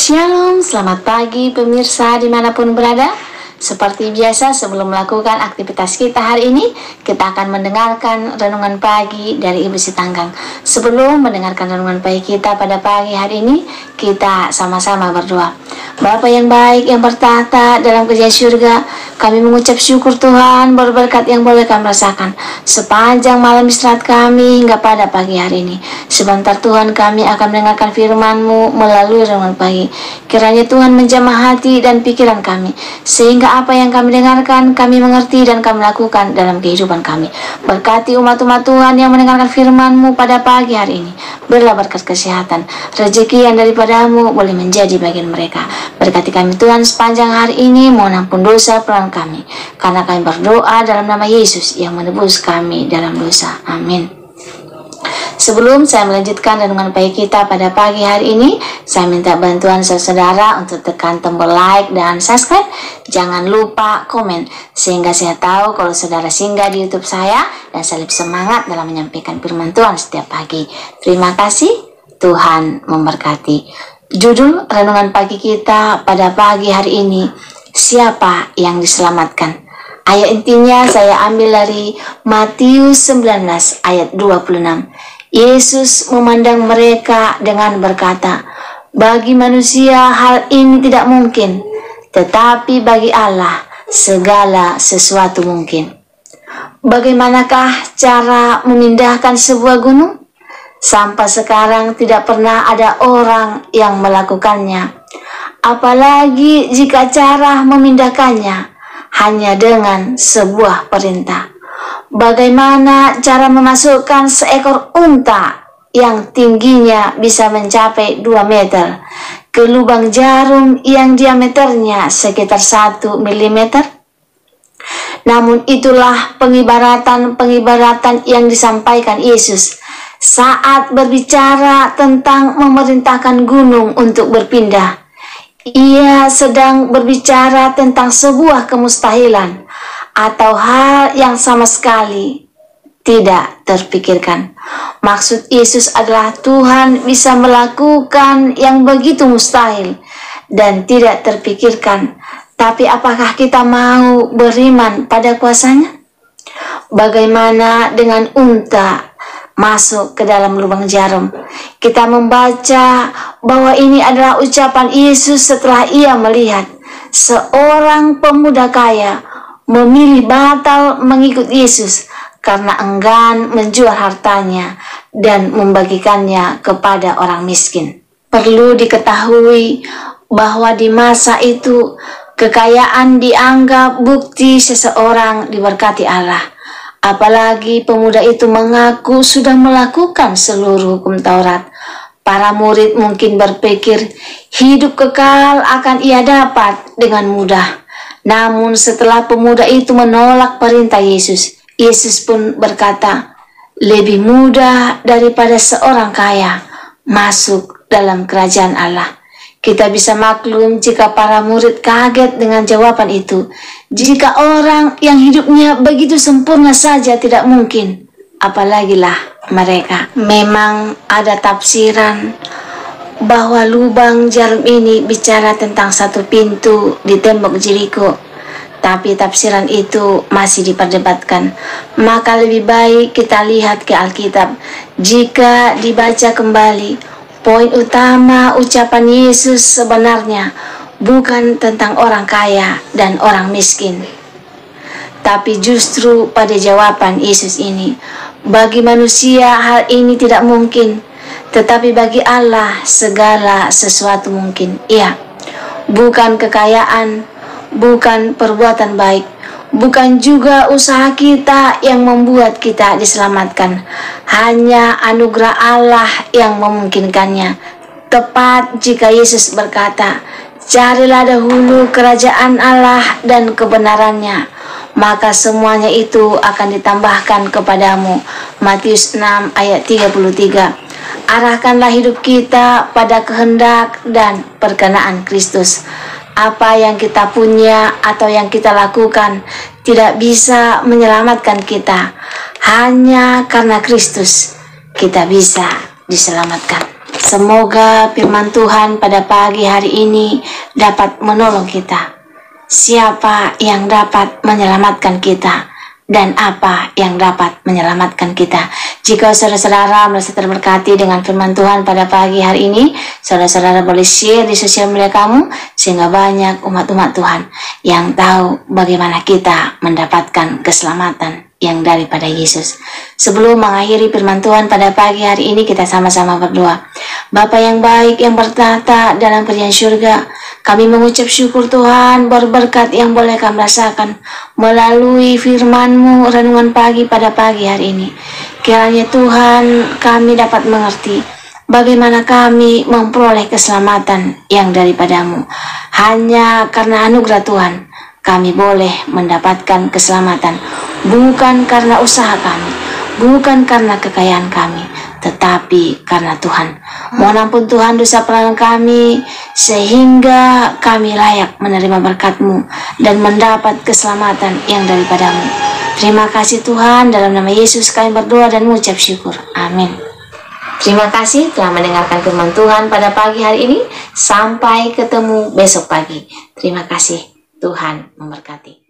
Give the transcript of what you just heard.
Shalom, selamat pagi pemirsa dimanapun berada. Seperti biasa, sebelum melakukan aktivitas kita hari ini, kita akan mendengarkan renungan pagi dari Ibu Sitanggang. Sebelum mendengarkan renungan pagi kita pada pagi hari ini, kita sama-sama berdoa. Bapa yang baik yang bertahta dalam kerajaan surga, kami mengucap syukur Tuhan berberkat yang boleh kami rasakan sepanjang malam istirahat kami hingga pada pagi hari ini. Sebentar Tuhan, kami akan mendengarkan firman-Mu melalui renungan pagi. Kiranya Tuhan menjamah hati dan pikiran kami, sehingga apa yang kami dengarkan kami mengerti dan kami lakukan dalam kehidupan kami. Berkati umat-umat Tuhan yang mendengarkan firman-Mu pada pagi hari ini. Berilah berkat kesehatan, rezeki yang daripada-Mu boleh menjadi bagian mereka. Berkati kami Tuhan sepanjang hari ini, mohon ampun dosa peran kami, karena kami berdoa dalam nama Yesus yang menebus kami dalam dosa. Amin. Sebelum saya melanjutkan renungan pagi kita pada pagi hari ini, saya minta bantuan saudara untuk tekan tombol like dan subscribe. Jangan lupa komen, sehingga saya tahu kalau saudara singgah di YouTube saya dan saya lebih semangat dalam menyampaikan firman Tuhan setiap pagi. Terima kasih, Tuhan memberkati. Judul renungan pagi kita pada pagi hari ini, siapa yang diselamatkan? Ayat intinya saya ambil dari Matius 19 ayat 26. Yesus memandang mereka dengan berkata, bagi manusia hal ini tidak mungkin, tetapi bagi Allah segala sesuatu mungkin. Bagaimanakah cara memindahkan sebuah gunung? Sampai sekarang tidak pernah ada orang yang melakukannya. Apalagi jika cara memindahkannya hanya dengan sebuah perintah. Bagaimana cara memasukkan seekor unta yang tingginya bisa mencapai 2 meter ke lubang jarum yang diameternya sekitar 1 mm? Namun itulah pengibaratan yang disampaikan Yesus saat berbicara tentang memerintahkan gunung untuk berpindah. Ia sedang berbicara tentang sebuah kemustahilan atau hal yang sama sekali tidak terpikirkan. Maksud Yesus adalah Tuhan bisa melakukan yang begitu mustahil dan tidak terpikirkan. Tapi apakah kita mau beriman pada kuasanya? Bagaimana dengan unta masuk ke dalam lubang jarum? Kita membaca bahwa ini adalah ucapan Yesus setelah ia melihat seorang pemuda kaya memilih batal mengikut Yesus karena enggan menjual hartanya dan membagikannya kepada orang miskin. Perlu diketahui bahwa di masa itu kekayaan dianggap bukti seseorang diberkati Allah. Apalagi pemuda itu mengaku sudah melakukan seluruh hukum Taurat. Para murid mungkin berpikir hidup kekal akan ia dapat dengan mudah. Namun setelah pemuda itu menolak perintah Yesus, Yesus pun berkata, lebih mudah daripada seorang kaya masuk dalam kerajaan Allah. Kita bisa maklum jika para murid kaget dengan jawaban itu. Jika orang yang hidupnya begitu sempurna saja tidak mungkin, apalagilah mereka. Memang ada tafsiran bahwa lubang jarum ini bicara tentang satu pintu di tembok Jeriko, tapi tafsiran itu masih diperdebatkan. Maka lebih baik kita lihat ke Alkitab. Jika dibaca kembali, poin utama ucapan Yesus sebenarnya bukan tentang orang kaya dan orang miskin, tapi justru pada jawaban Yesus ini. Bagi manusia hal ini tidak mungkin, tetapi bagi Allah segala sesuatu mungkin. Iya, bukan kekayaan, bukan perbuatan baik, bukan juga usaha kita yang membuat kita diselamatkan. Hanya anugerah Allah yang memungkinkannya. Tepat jika Yesus berkata, carilah dahulu kerajaan Allah dan kebenarannya, maka semuanya itu akan ditambahkan kepadamu. Matius 6 ayat 33. Arahkanlah hidup kita pada kehendak dan perkenaan Kristus. Apa yang kita punya atau yang kita lakukan tidak bisa menyelamatkan kita. Hanya karena Kristus kita bisa diselamatkan. Semoga firman Tuhan pada pagi hari ini dapat menolong kita. Siapa yang dapat menyelamatkan kita? Dan apa yang dapat menyelamatkan kita? Jika saudara-saudara merasa terberkati dengan firman Tuhan pada pagi hari ini, saudara-saudara boleh share di sosial media kamu, sehingga banyak umat-umat Tuhan yang tahu bagaimana kita mendapatkan keselamatan yang daripada Yesus. Sebelum mengakhiri firman Tuhan pada pagi hari ini, kita sama-sama berdoa. Bapa yang baik yang bertata dalam kerajaan surga, kami mengucap syukur Tuhan berberkat yang boleh kami rasakan melalui firman-Mu renungan pagi pada pagi hari ini. Kiranya Tuhan kami dapat mengerti bagaimana kami memperoleh keselamatan yang daripada-Mu. Hanya karena anugerah Tuhan kami boleh mendapatkan keselamatan, bukan karena usaha kami, bukan karena kekayaan kami, tetapi karena Tuhan. Mohon ampun Tuhan dosa pelanggan kami, sehingga kami layak menerima berkat-Mu dan mendapat keselamatan yang daripada-Mu. Terima kasih Tuhan, dalam nama Yesus kami berdoa dan mengucap syukur. Amin. Terima kasih telah mendengarkan firman Tuhan pada pagi hari ini. Sampai ketemu besok pagi. Terima kasih. Tuhan memberkati.